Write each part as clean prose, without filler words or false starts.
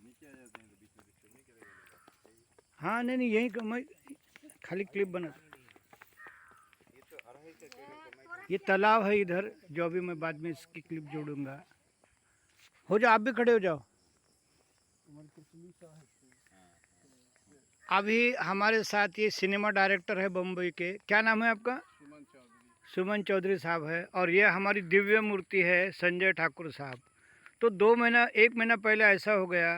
नीचे आ जाते हैं तो बीच में डिस्टर्ब नहीं करेगा लोग। हाँ नहीं नहीं, यही मैं खाली क्लिप बना। ये तो 2.5 से 3 का मैं ये तालाब है इधर, जो अभी मैं बाद में इसकी क्लिप जोड़ूंगा। हो जाओ, आप भी खड़े हो जाओ। अभी हमारे साथ ये सिनेमा डायरेक्टर है बम्बई के, क्या नाम है आपका? सुमन चौधरी। सुमन चौधरी साहब है। और ये हमारी दिव्य मूर्ति है संजय ठाकुर साहब। तो 2 महीना 1 महीना पहले ऐसा हो गया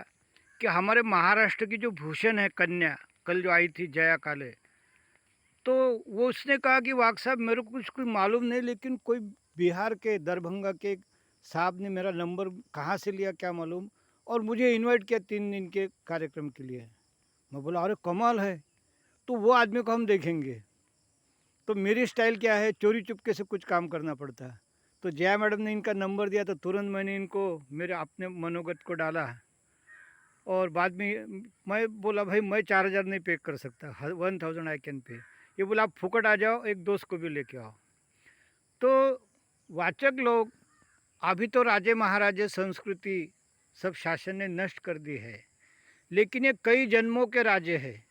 कि हमारे महाराष्ट्र की जो भूषण है कन्या, कल जो आई थी जया काले, तो वो उसने कहा कि वाक साहब मेरे को कुछ मालूम नहीं, लेकिन कोई बिहार के दरभंगा के साहब ने मेरा नंबर कहाँ से लिया क्या मालूम, और मुझे इनवाइट किया 3 दिन के कार्यक्रम के लिए। मैं बोला अरे कमाल है, तो वो आदमी को हम देखेंगे। तो मेरी स्टाइल क्या है, चोरी चुपके से कुछ काम करना पड़ता है। तो जया मैडम ने इनका नंबर दिया, तो तुरंत मैंने इनको मेरे अपने मनोगत को डाला। और बाद में मैं बोला भाई मैं 4,000 नहीं पे कर सकता, 1,000 आई कैन पे। ये बोला आप फुकट आ जाओ, एक दोस्त को भी लेके आओ। तो वाचक लोग, अभी तो राजे महाराजे संस्कृति सब शासन ने नष्ट कर दी है, लेकिन ये कई जन्मों के राजे हैं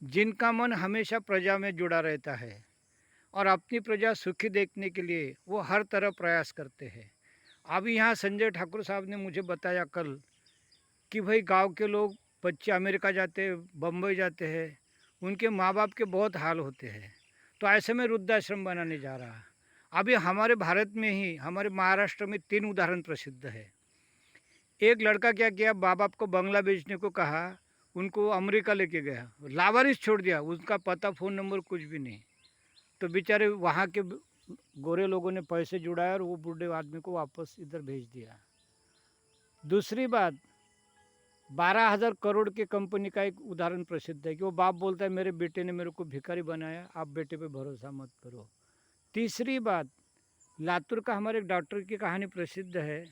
जिनका मन हमेशा प्रजा में जुड़ा रहता है और अपनी प्रजा सुखी देखने के लिए वो हर तरह प्रयास करते हैं। अभी यहाँ संजय ठाकुर साहब ने मुझे बताया कल कि भाई गांव के लोग, बच्चे अमेरिका जाते हैं, बम्बई जाते हैं, उनके माँ बाप के बहुत हाल होते हैं। तो ऐसे में वृद्धाश्रम बनाने जा रहा। अभी हमारे भारत में ही, हमारे महाराष्ट्र में 3 उदाहरण प्रसिद्ध है। एक लड़का क्या किया, माँ बाप को बंगला बेचने को कहा, उनको अमेरिका लेके गया, लावारिस छोड़ दिया, उसका पता फ़ोन नंबर कुछ भी नहीं। तो बेचारे वहाँ के गोरे लोगों ने पैसे जुड़ाए और वो बूढ़े आदमी को वापस इधर भेज दिया। दूसरी बात, 12,000 करोड़ की कंपनी का एक उदाहरण प्रसिद्ध है कि वो बाप बोलता है मेरे बेटे ने मेरे को भिखारी बनाया, आप बेटे पे भरोसा मत करो। तीसरी बात, लातूर का हमारे एक डॉक्टर की कहानी प्रसिद्ध है।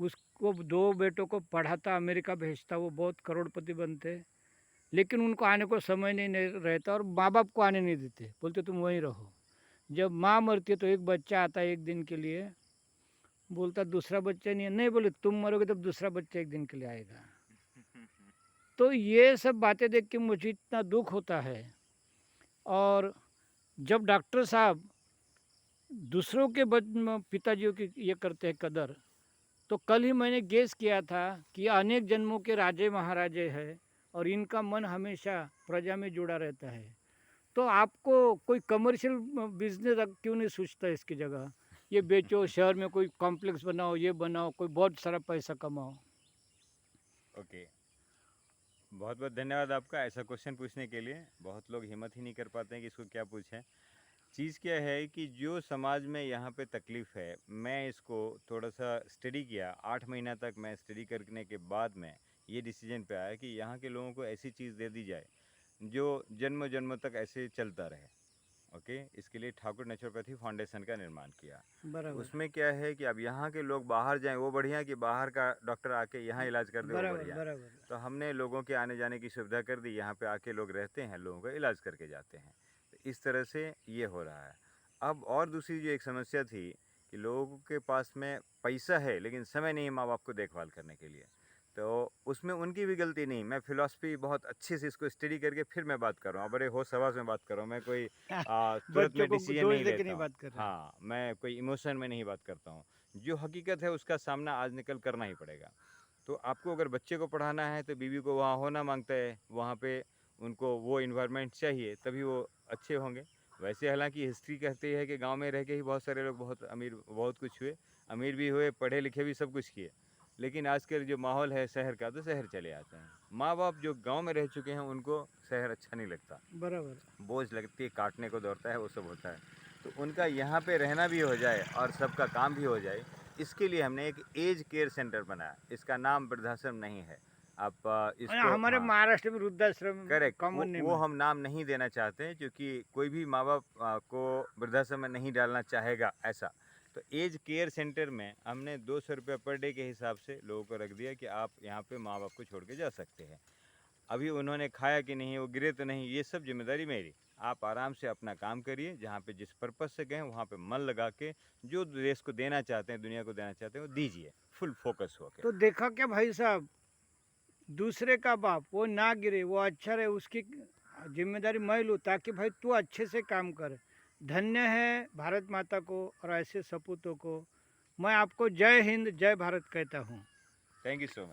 उसको 2 बेटों को पढ़ाता, अमेरिका भेजता, वो बहुत करोड़पति बनते, लेकिन उनको आने को समय नहीं रहता और माँ बाप को आने नहीं देते, बोलते तुम वहीं रहो। जब माँ मरती है तो एक बच्चा आता है 1 दिन के लिए, बोलता दूसरा बच्चा नहीं है, नहीं बोले तुम मरोगे तब दूसरा बच्चा 1 दिन के लिए आएगा। तो ये सब बातें देख के मुझे इतना दुख होता है। और जब डॉक्टर साहब दूसरों के पिताजियों की ये करते हैं कदर, तो कल ही मैंने गेस किया था कि अनेक जन्मों के राजे महाराजे हैं और इनका मन हमेशा प्रजा में जुड़ा रहता है। तो आपको कोई कमर्शियल बिजनेस क्यों नहीं सोचता इसकी जगह, ये बेचो, शहर में कोई कॉम्प्लेक्स बनाओ, ये बनाओ, कोई बहुत सारा पैसा कमाओ। ओके, बहुत बहुत धन्यवाद आपका ऐसा क्वेश्चन पूछने के लिए। बहुत लोग हिम्मत ही नहीं कर पाते हैं कि इसको क्या पूछें। चीज़ क्या है कि जो समाज में यहाँ पे तकलीफ़ है, मैं इसको थोड़ा सा स्टडी किया। 8 महीना तक मैं स्टडी करने के बाद में ये डिसीजन पे आया कि यहाँ के लोगों को ऐसी चीज़ दे दी जाए जो जन्म जन्मों तक ऐसे चलता रहे। ओके, इसके लिए ठाकुर नेचुरोपैथी फाउंडेशन का निर्माण किया। बराबर उसमें क्या है कि अब यहाँ के लोग बाहर जाएं वो बढ़िया, कि बाहर का डॉक्टर आके यहाँ इलाज कर दे वो बराबर बढ़िया। बराबर। तो हमने लोगों के आने जाने की सुविधा कर दी, यहाँ पे आके लोग रहते हैं, लोगों का इलाज करके जाते हैं। तो इस तरह से ये हो रहा है। अब और दूसरी जो एक समस्या थी कि लोगों के पास में पैसा है लेकिन समय नहीं है माँ बाप को देखभाल करने के लिए, तो उसमें उनकी भी गलती नहीं। मैं फ़िलॉसफ़ी बहुत अच्छे से इसको स्टडी करके फिर मैं बात कर रहा हूँ, बड़े होश हवास में बात कर रहा हूँ। मैं कोई तुरंत बच्चों में को डिसीजन दोष नहीं दे के नहीं लेता हूँ। बात कर रहे हैं। हाँ, मैं कोई इमोशन में नहीं बात करता हूँ। जो हकीकत है उसका सामना आज निकल करना ही पड़ेगा। तो आपको अगर बच्चे को पढ़ाना है तो बीवी को वहाँ होना मांगता है, वहाँ पे उनको वो इन्वायरमेंट चाहिए तभी वो अच्छे होंगे। वैसे हालांकि हिस्ट्री कहती है कि गांव में रह के ही बहुत सारे लोग बहुत अमीर, बहुत कुछ हुए, अमीर भी हुए, पढ़े लिखे भी, सब कुछ किए। लेकिन आजकल जो माहौल है शहर का, तो शहर चले आते हैं। माँ बाप जो गांव में रह चुके हैं उनको शहर अच्छा नहीं लगता, बराबर। बोझ लगती है, काटने को दौड़ता है, वो सब होता है। तो उनका यहाँ पे रहना भी हो जाए और सबका काम भी हो जाए, इसके लिए हमने एक एज केयर सेंटर बनाया। इसका नाम वृद्धाश्रम नहीं है, आप इसको, हमारे हाँ महाराष्ट्र में वृद्धाश्रम करेक्ट, कॉमन नेम वो है। हम नाम नहीं देना चाहते हैं क्योंकि कोई भी माँ बाप को वृद्धाश्रम में नहीं डालना चाहेगा ऐसा। तो एज केयर सेंटर में हमने 200 रुपये पर डे के हिसाब से लोगों को रख दिया कि आप यहाँ पे माँ बाप को छोड़ के जा सकते हैं। अभी उन्होंने खाया कि नहीं, वो गिरे तो नहीं, ये सब जिम्मेदारी मेरी। आप आराम से अपना काम करिए, जहाँ पे जिस पर्पज़ से गए वहाँ पे मन लगा के जो देश को देना चाहते हैं, दुनिया को देना चाहते हैं, वो दीजिए, फुल फोकस होके। तो देखा क्या भाई साहब, दूसरे का बाप वो ना गिरे, वो अच्छा रहे, उसकी जिम्मेदारी मैं लूँ, ताकि भाई तू अच्छे से काम कर। धन्य है भारत माता को और ऐसे सपूतों को। मैं आपको जय हिंद जय भारत कहता हूँ। Thank you so much.